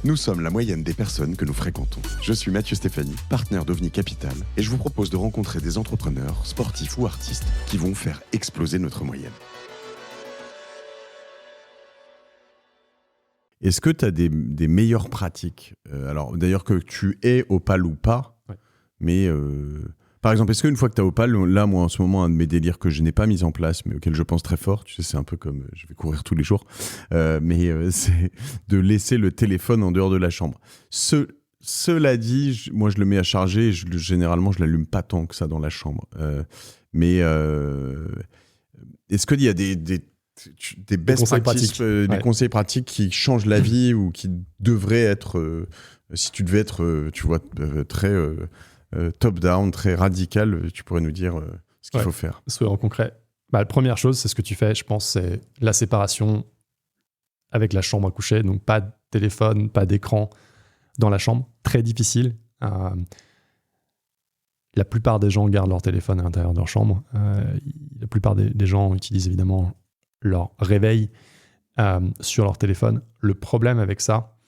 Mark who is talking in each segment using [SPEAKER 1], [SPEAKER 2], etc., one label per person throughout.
[SPEAKER 1] Nous sommes la moyenne des personnes que nous fréquentons. Je suis Mathieu Stéphanie, partenaire d'OVNI Capital, et je vous propose de rencontrer des entrepreneurs, sportifs ou artistes qui vont faire exploser notre moyenne. Est-ce que tu as des meilleures pratiques alors, d'ailleurs, que tu aies Opal ou pas,
[SPEAKER 2] ouais.
[SPEAKER 1] Mais par exemple, est-ce qu'une fois que tu as Opal, là, moi, en ce moment, un de mes délires que je n'ai pas mis en place, mais auquel je pense très fort, tu sais, c'est un peu comme je vais courir tous les jours, c'est de laisser le téléphone en dehors de la chambre. Cela dit, moi, je le mets à charger et généralement, je ne l'allume pas tant que ça dans la chambre. Mais est-ce qu'il y a des best practices, des conseils pratiques qui changent la vie ou qui devraient être, si tu devais être, tu vois, très top-down, très radical, tu pourrais nous dire ce qu'il faut faire.
[SPEAKER 2] Soyons concret. La première chose, c'est ce que tu fais, je pense, c'est la séparation avec la chambre à coucher. Donc, pas de téléphone, pas d'écran dans la chambre. Très difficile. La plupart des gens gardent leur téléphone à l'intérieur de leur chambre. La plupart des gens utilisent évidemment leur réveil sur leur téléphone. Le problème avec ça,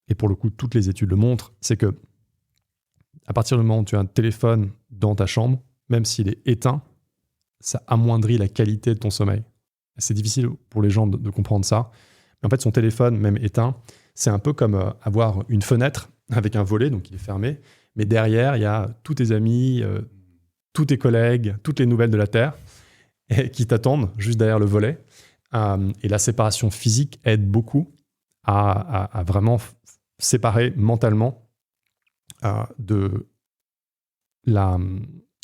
[SPEAKER 2] et pour le coup, toutes les études le montrent, c'est que à partir du moment où tu as un téléphone dans ta chambre, même s'il est éteint, ça amoindrit la qualité de ton sommeil. C'est difficile pour les gens de comprendre ça. Mais en fait, son téléphone, même éteint, c'est un peu comme avoir une fenêtre avec un volet, donc il est fermé. Mais derrière, il y a tous tes amis, tous tes collègues, toutes les nouvelles de la Terre qui t'attendent juste derrière le volet. Et la séparation physique aide beaucoup à vraiment séparer mentalement de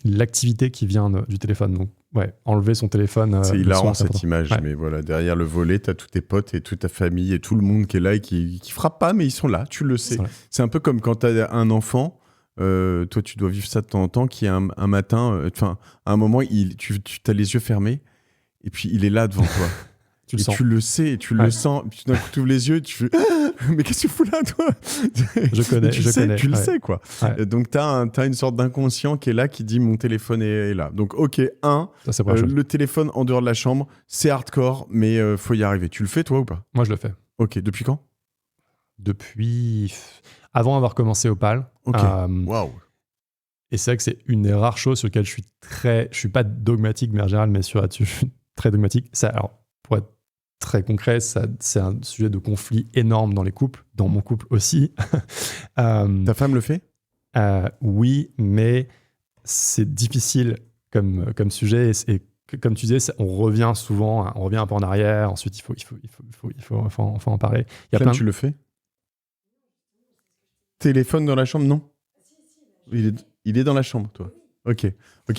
[SPEAKER 2] l'activité qui vient du téléphone. Donc, enlever son téléphone.
[SPEAKER 1] C'est hilarant cette image, mais voilà, derrière le volet, tu as tous tes potes et toute ta famille et tout le monde qui est là et qui frappe pas, mais ils sont là, tu le sais. C'est un peu comme quand tu as un enfant, toi tu dois vivre ça de temps en temps, qui un matin, à un moment, tu as les yeux fermés et puis il est là devant toi. Tu le sais, et tu le sens, puis d'un coup tu ouvres les yeux, tu fais mais qu'est-ce que tu fous là, toi? Tu le sais, quoi. Ouais. Donc t'as une sorte d'inconscient qui est là, qui dit mon téléphone est là. Donc ok, le téléphone en dehors de la chambre, c'est hardcore, mais faut y arriver. Tu le fais, toi, ou pas?
[SPEAKER 2] Moi, je le fais.
[SPEAKER 1] Ok, depuis quand?
[SPEAKER 2] Depuis avant d'avoir commencé Opal.
[SPEAKER 1] Ok, waouh.
[SPEAKER 2] Et c'est vrai que c'est une des rares choses sur lesquelles je suis pas dogmatique, mais en général, mais là-dessus, je suis très dogmatique. Alors, pour être très concret, c'est un sujet de conflit énorme dans les couples, dans mon couple aussi.
[SPEAKER 1] Ta femme le fait?
[SPEAKER 2] Oui, mais c'est difficile comme sujet. Et comme tu disais, on revient souvent, on revient un peu en arrière. Ensuite, il faut en parler.
[SPEAKER 1] Tu le fais? Téléphone dans la chambre, non? Il est dans la chambre, toi? Ok,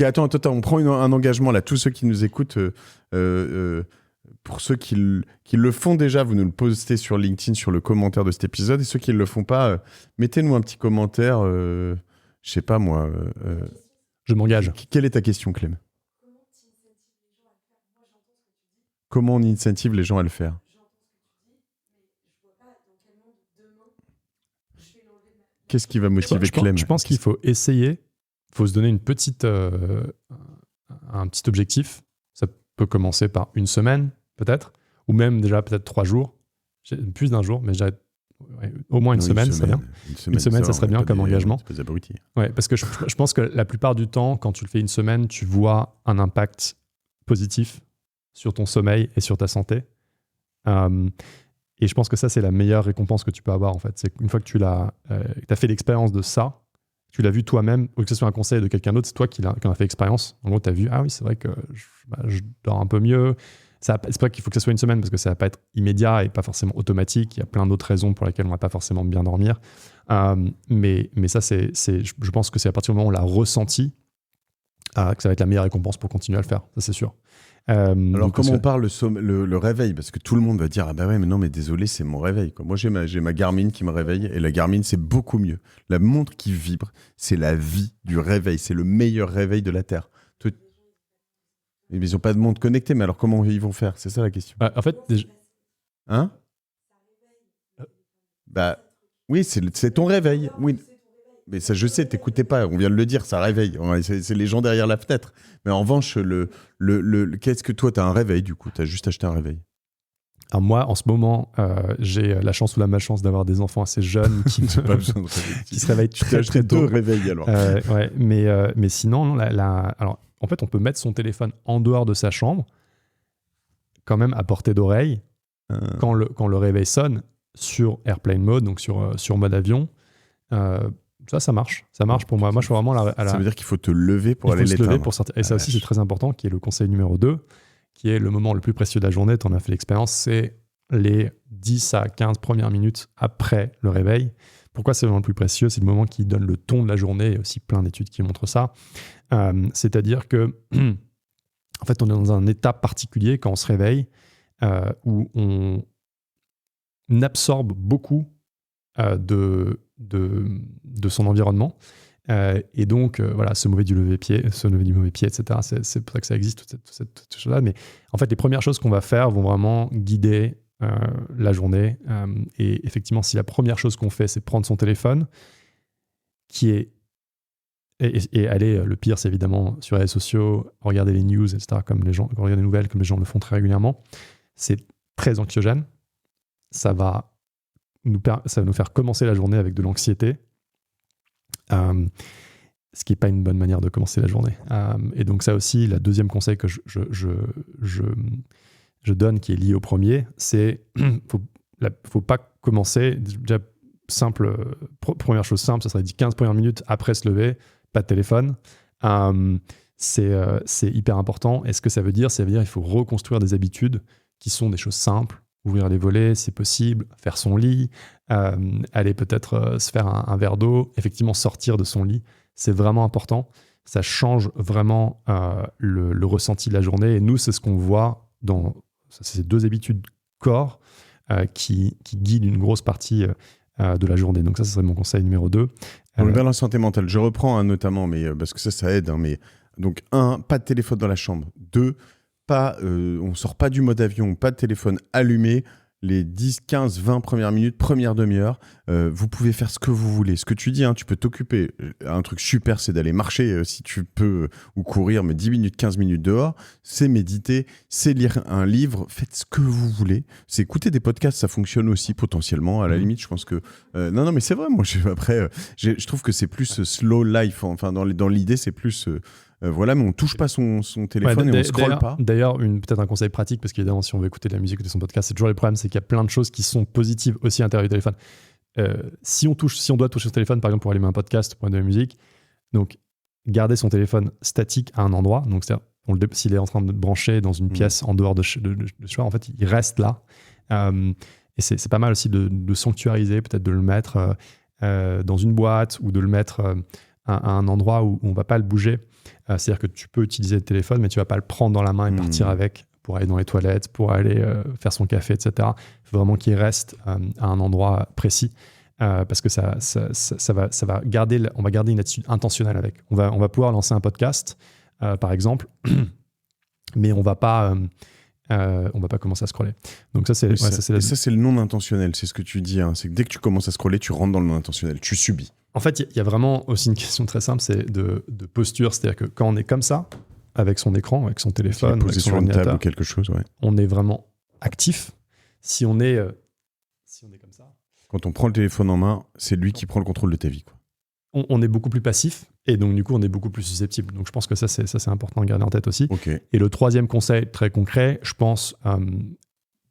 [SPEAKER 1] attends, on prend un engagement là. Tous ceux qui nous écoutent, pour ceux qui le font déjà, vous nous le postez sur LinkedIn, sur le commentaire de cet épisode. Et ceux qui ne le font pas, mettez-nous un petit commentaire. Je sais pas moi.
[SPEAKER 2] Je m'engage.
[SPEAKER 1] Quelle est ta question, Clem? Comment on incentive les gens à le faire? Qu'est-ce qui va motiver Clem?
[SPEAKER 2] Je pense qu'il faut essayer. Il faut se donner un petit objectif. Ça peut commencer par une semaine, peut-être, ou même déjà peut-être 3 jours, plus d'un jour, mais je dirais au moins une semaine, ça serait bien. Une semaine, ça serait bien comme engagement. Ouais, parce que je pense que la plupart du temps, quand tu le fais une semaine, tu vois un impact positif sur ton sommeil et sur ta santé. Et je pense que ça, c'est la meilleure récompense que tu peux avoir, en fait. C'est qu'une fois que tu as fait l'expérience de ça, tu l'as vu toi-même, ou que ce soit un conseil de quelqu'un d'autre, c'est toi qui en a fait l'expérience. En gros, tu as vu, ah oui, c'est vrai que je dors un peu mieux. C'est pas qu'il faut que ça soit une semaine, parce que ça va pas être immédiat et pas forcément automatique. Il y a plein d'autres raisons pour lesquelles on va pas forcément bien dormir. Mais ça, je pense que c'est à partir du moment où on l'a ressenti que ça va être la meilleure récompense pour continuer à le faire. Ça, c'est sûr.
[SPEAKER 1] Alors, comment on parle le réveil? Parce que tout le monde va dire, ah bah ouais, mais non, mais désolé, c'est mon réveil, quoi. Moi, j'ai ma Garmin qui me réveille, et la Garmin, c'est beaucoup mieux. La montre qui vibre, c'est la vie du réveil. C'est le meilleur réveil de la Terre. Mais ils n'ont pas de montre connectée, mais alors comment ils vont faire? C'est ça la question.
[SPEAKER 2] En fait,
[SPEAKER 1] oui, c'est ton réveil. Oui. Mais ça, je sais, t'écoutais pas. On vient de le dire, ça réveille. C'est les gens derrière la fenêtre. Mais en revanche, qu'est-ce que toi, t'as un réveil du coup? T'as juste acheté un réveil?
[SPEAKER 2] Alors moi, en ce moment, j'ai la chance ou la malchance d'avoir des enfants assez jeunes qui
[SPEAKER 1] pas besoin de réveil.
[SPEAKER 2] Qui se réveillent très très tôt.
[SPEAKER 1] 2 réveils alors.
[SPEAKER 2] Ouais, mais sinon, alors, en fait, on peut mettre son téléphone en dehors de sa chambre, quand même à portée d'oreille, quand le réveil sonne, sur Airplane Mode, donc sur mode avion. Ça marche. Ça marche pour moi. Moi, je suis vraiment
[SPEAKER 1] Ça veut dire qu'il faut te lever pour aller l'éteindre. Il faut se lever pour
[SPEAKER 2] sortir. Et ça aussi, c'est très important, qui est le conseil numéro 2, qui est le moment le plus précieux de la journée. Tu en as fait l'expérience, c'est les 10 à 15 premières minutes après le réveil. Pourquoi c'est le moment le plus précieux? C'est le moment qui donne le ton de la journée. Il y a aussi plein d'études qui montrent ça. C'est-à-dire que, en fait, on est dans un état particulier quand on se réveille, où on absorbe beaucoup de son environnement. Et donc, voilà, se lever du mauvais pied, etc. C'est pour ça que ça existe, toute cette chose-là. Mais en fait, les premières choses qu'on va faire vont vraiment guider la journée. Et effectivement, si la première chose qu'on fait, c'est prendre son téléphone, et aller, le pire, c'est évidemment sur les réseaux sociaux, regarder les news, etc., regarder les nouvelles, comme les gens le font très régulièrement, c'est très anxiogène. Ça va nous faire commencer la journée avec de l'anxiété. Ce qui n'est pas une bonne manière de commencer la journée. Et donc ça aussi, le deuxième conseil que je donne, qui est lié au premier, c'est faut pas commencer, déjà première chose simple, ça serait dit 15 premières minutes après se lever, pas de téléphone. C'est hyper important. Et ce que ça veut dire, qu'il faut reconstruire des habitudes qui sont des choses simples. Ouvrir les volets, c'est possible, faire son lit, aller peut-être se faire un verre d'eau, effectivement sortir de son lit, c'est vraiment important. Ça change vraiment le ressenti de la journée. Et nous, c'est ce qu'on voit dans ces 2 habitudes corps qui guident une grosse partie de la journée. Donc ça serait mon conseil numéro 2.
[SPEAKER 1] Dans la santé mentale, je reprends notamment, mais, parce que ça aide. Mais, donc 1, pas de téléphone dans la chambre. 2, on sort pas du mode avion, pas de téléphone allumé, les 10, 15, 20 premières minutes, première demi-heure, vous pouvez faire ce que vous voulez. Ce que tu dis, tu peux t'occuper. Un truc super, c'est d'aller marcher si tu peux, ou courir, mais 10 minutes, 15 minutes dehors. C'est méditer, c'est lire un livre, faites ce que vous voulez. C'est écouter des podcasts, ça fonctionne aussi potentiellement. À la limite, je pense que... non, mais c'est vrai, moi, je trouve que c'est plus slow life. Enfin, dans l'idée, c'est plus... voilà, mais on touche pas son téléphone et on scrolle pas.
[SPEAKER 2] D'ailleurs, peut-être un conseil pratique, parce qu'évidemment, si on veut écouter de la musique ou de son podcast, c'est toujours le problème, c'est qu'il y a plein de choses qui sont positives aussi à l'intérieur du téléphone. Si on doit toucher son téléphone, par exemple, pour allumer un podcast, pour de la musique, donc garder son téléphone statique à un endroit, donc c'est-à-dire s'il est en train de brancher dans une pièce en dehors de chez en fait, il reste là. Et c'est pas mal aussi de sanctuariser, peut-être de le mettre dans une boîte ou de le mettre à un endroit où on ne va pas le bouger. C'est-à-dire que tu peux utiliser le téléphone, mais tu ne vas pas le prendre dans la main et partir avec pour aller dans les toilettes, pour aller faire son café, etc. Il faut vraiment qu'il reste à un endroit précis parce que ça va garder, on va garder une attitude intentionnelle avec. On va pouvoir lancer un podcast, par exemple, mais on ne va pas commencer à scroller. Donc ça, c'est
[SPEAKER 1] le non intentionnel, c'est ce que tu dis. C'est que dès que tu commences à scroller, tu rentres dans le non intentionnel, tu subis.
[SPEAKER 2] En fait, il y a vraiment aussi une question très simple, c'est de posture. C'est-à-dire que quand on est comme ça, avec son écran, avec son téléphone,
[SPEAKER 1] avec son ordinateur, table ou quelque chose, ouais.
[SPEAKER 2] On est vraiment actif. Si on est comme ça...
[SPEAKER 1] Quand on prend le téléphone en main, c'est lui qui prend le contrôle de ta vie, quoi.
[SPEAKER 2] On est beaucoup plus passif et donc du coup, on est beaucoup plus susceptible. Donc je pense que ça, c'est important de garder en tête aussi.
[SPEAKER 1] Okay.
[SPEAKER 2] Et le troisième conseil très concret, je pense,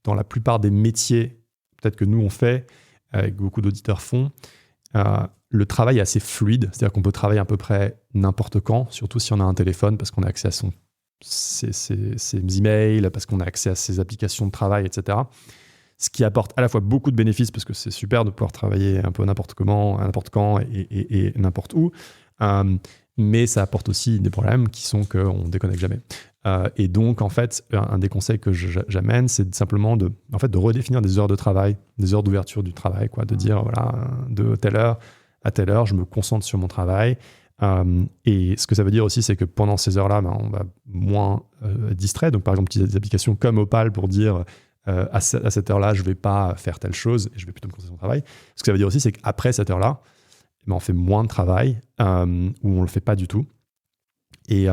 [SPEAKER 2] dans la plupart des métiers, peut-être que nous, on fait, avec beaucoup d'auditeurs font, le travail est assez fluide, c'est-à-dire qu'on peut travailler à peu près n'importe quand, surtout si on a un téléphone, parce qu'on a accès à ses emails, parce qu'on a accès à ses applications de travail, etc. Ce qui apporte à la fois beaucoup de bénéfices, parce que c'est super de pouvoir travailler un peu n'importe comment, n'importe quand et n'importe où, mais ça apporte aussi des problèmes qui sont qu'on ne déconnecte jamais. Et donc, en fait, un des conseils que j'amène, c'est simplement de redéfinir des heures de travail, des heures d'ouverture du travail, quoi, de dire, voilà, de telle heure à telle heure, je me concentre sur mon travail. Et ce que ça veut dire aussi, c'est que pendant ces heures-là, on va moins être distrait. Donc, par exemple, utiliser des applications comme Opal pour dire à cette heure-là, je ne vais pas faire telle chose et je vais plutôt me concentrer sur mon travail. Ce que ça veut dire aussi, c'est qu'après cette heure-là, on fait moins de travail ou on ne le fait pas du tout. Et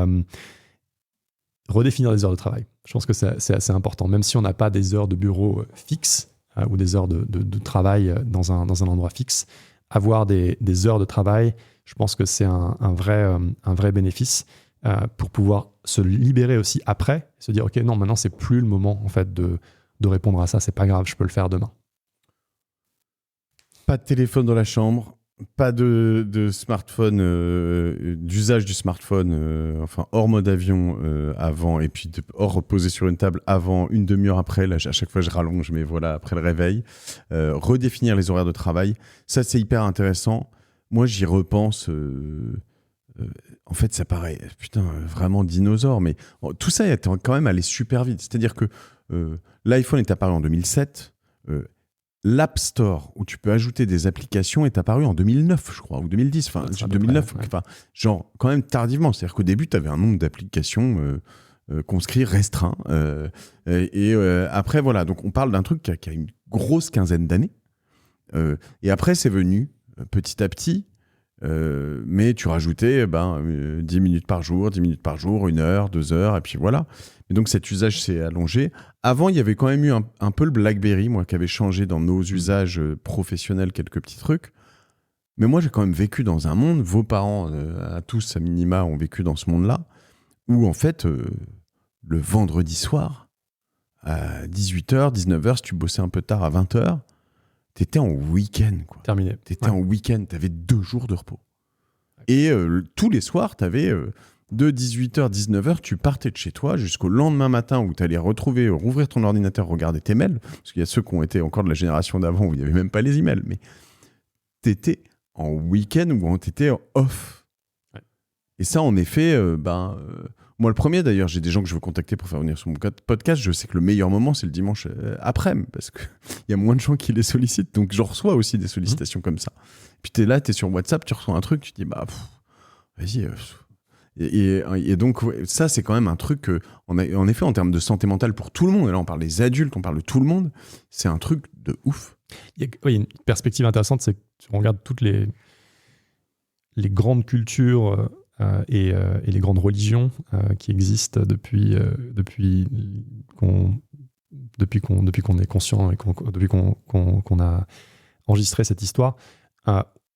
[SPEAKER 2] redéfinir les heures de travail. Je pense que c'est assez important. Même si on n'a pas des heures de bureau fixes ou des heures de travail dans un endroit fixe, avoir des heures de travail, je pense que c'est un vrai bénéfice pour pouvoir se libérer aussi après, se dire ok, non, maintenant c'est plus le moment en fait de répondre à ça, c'est pas grave, je peux le faire demain.
[SPEAKER 1] Pas de téléphone dans la chambre, pas de smartphone, d'usage du smartphone, enfin hors mode avion avant, et puis hors reposé sur une table avant, une demi-heure après. Là, à chaque fois, je rallonge, mais voilà, après le réveil. Redéfinir les horaires de travail, ça, c'est hyper intéressant. Moi, j'y repense. En fait, ça paraît vraiment dinosaure, mais tout ça est quand même allé super vite. C'est-à-dire que l'iPhone est apparu en 2007. L'App Store, où tu peux ajouter des applications, est apparu en 2009, je crois, ou 2010. Enfin, 2009, ouais. Enfin, genre quand même tardivement. C'est-à-dire qu'au début, tu avais un nombre d'applications conscrit restreint. Après, voilà. Donc, on parle d'un truc qui a une grosse quinzaine d'années. Et après, c'est venu petit à petit. Mais tu rajoutais 10 minutes par jour, 1 heure, 2 heures, et puis voilà. Et donc cet usage s'est allongé. Avant, il y avait quand même eu un peu le BlackBerry, moi, qui avait changé dans nos usages professionnels quelques petits trucs. Mais moi, j'ai quand même vécu dans un monde, vos parents, à tous, à minima, ont vécu dans ce monde-là, où en fait, le vendredi soir, à 18h, 19h, si tu bossais un peu tard, à 20h, t'étais en week-end, quoi.
[SPEAKER 2] Terminé.
[SPEAKER 1] T'étais en week-end, t'avais 2 jours de repos. Et tous les soirs, t'avais de 18h, 19h, tu partais de chez toi jusqu'au lendemain matin où t'allais rouvrir ton ordinateur, regarder tes mails, parce qu'il y a ceux qui ont été encore de la génération d'avant où il n'y avait même pas les emails, mais t'étais en week-end ou t'étais off. Ouais. Et ça, en effet, moi le premier d'ailleurs, j'ai des gens que je veux contacter pour faire venir sur mon podcast. Je sais que le meilleur moment, c'est le dimanche après-midi, parce qu'il y a moins de gens qui les sollicitent. Donc je reçois aussi des sollicitations comme ça. Puis t'es là, t'es sur WhatsApp, tu reçois un truc, tu te dis vas-y. Et donc ça, c'est quand même un truc en effet, en termes de santé mentale pour tout le monde, et là on parle des adultes, on parle de tout le monde, c'est un truc de ouf.
[SPEAKER 2] Il y a une perspective intéressante, c'est que tu regardes toutes les grandes cultures et les grandes religions qui existent depuis qu'on est conscient et depuis qu'on a enregistré cette histoire,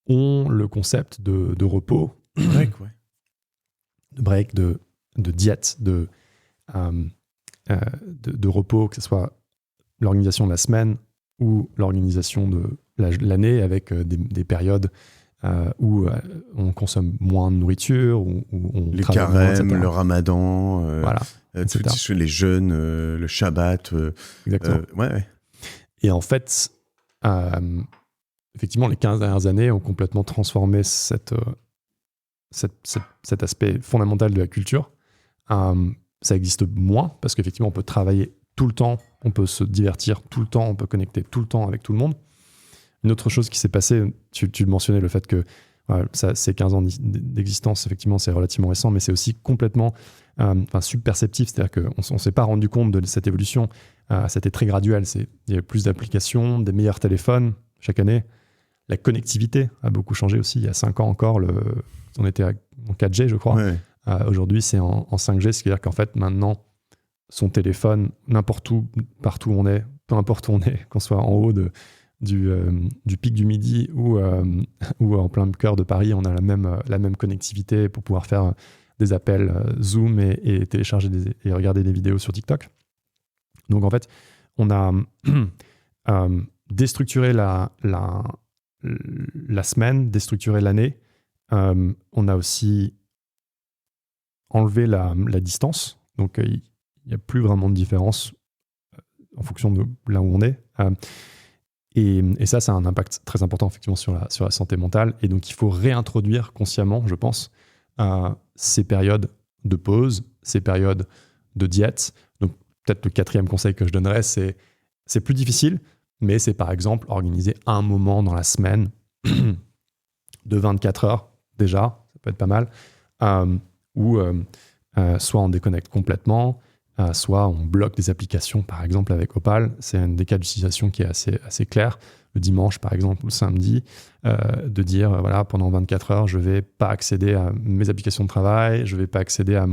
[SPEAKER 2] ont le concept de repos,
[SPEAKER 1] break, ouais.
[SPEAKER 2] de break, de diète, de repos, que ce soit l'organisation de la semaine ou l'organisation de l'année avec des périodes où on consomme moins de nourriture, où on
[SPEAKER 1] les
[SPEAKER 2] carêmes,
[SPEAKER 1] le ramadan,
[SPEAKER 2] voilà,
[SPEAKER 1] les jeûnes, le Shabbat.
[SPEAKER 2] Exactement.
[SPEAKER 1] Ouais.
[SPEAKER 2] Et en fait, effectivement, les 15 dernières années ont complètement transformé cet aspect fondamental de la culture. Ça existe moins parce qu'effectivement, on peut travailler tout le temps, on peut se divertir tout le temps, on peut connecter tout le temps avec tout le monde. Une autre chose qui s'est passée, tu le mentionnais, le fait que ces 15 ans d'existence, effectivement, c'est relativement récent, mais c'est aussi complètement subperceptif, c'est-à-dire qu'on ne s'est pas rendu compte de cette évolution. C'était très graduel. Il y a plus d'applications, des meilleurs téléphones chaque année. La connectivité a beaucoup changé aussi. Il y a 5 ans encore, on était en 4G, je crois. Ouais. Aujourd'hui, c'est en 5G, ce qui veut dire qu'en fait, maintenant, son téléphone, n'importe où, partout où on est, peu importe où on est, qu'on soit en haut du pic du Midi ou en plein cœur de Paris, on a la même connectivité pour pouvoir faire des appels Zoom et télécharger et regarder des vidéos sur TikTok. Donc en fait, on a déstructuré la semaine, déstructuré l'année. On a aussi enlevé la distance. Donc il n'y a plus vraiment de différence en fonction de là où on est. Et ça a un impact très important effectivement sur la santé mentale. Et donc, il faut réintroduire consciemment, je pense, ces périodes de pause, ces périodes de diète. Donc, peut-être le 4e conseil que je donnerais, c'est plus difficile, mais c'est par exemple organiser un moment dans la semaine de 24 heures déjà, ça peut être pas mal, où soit on déconnecte complètement, soit on bloque des applications, par exemple avec Opal. C'est un des cas d'utilisation qui est assez clair. Le dimanche, par exemple, ou le samedi, de dire, voilà, pendant 24 heures, je ne vais pas accéder à mes applications de travail, je ne vais pas accéder à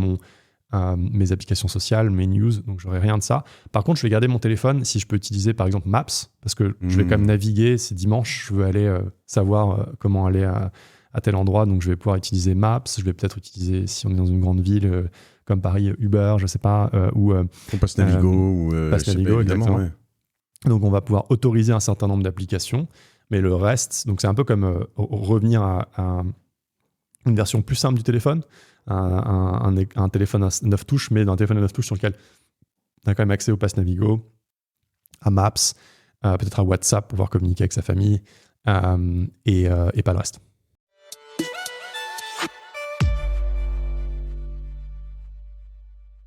[SPEAKER 2] mes applications sociales, mes news, donc je n'aurai rien de ça. Par contre, je vais garder mon téléphone si je peux utiliser, par exemple, Maps, parce que je vais quand même naviguer, c'est dimanche, je veux aller savoir comment aller à tel endroit, donc je vais pouvoir utiliser Maps, je vais peut-être utiliser, si on est dans une grande ville, comme Paris, Uber, je ne sais pas, ou
[SPEAKER 1] Pass Navigo, ou
[SPEAKER 2] Pass Navigo, exactement.
[SPEAKER 1] Ouais.
[SPEAKER 2] Donc, on va pouvoir autoriser un certain nombre d'applications, mais le reste, donc c'est un peu comme revenir à une version plus simple du téléphone, un téléphone à 9 touches, mais d'un téléphone à 9 touches sur lequel on a quand même accès au Pass Navigo, à Maps, peut-être à WhatsApp pour pouvoir communiquer avec sa famille, et pas le reste.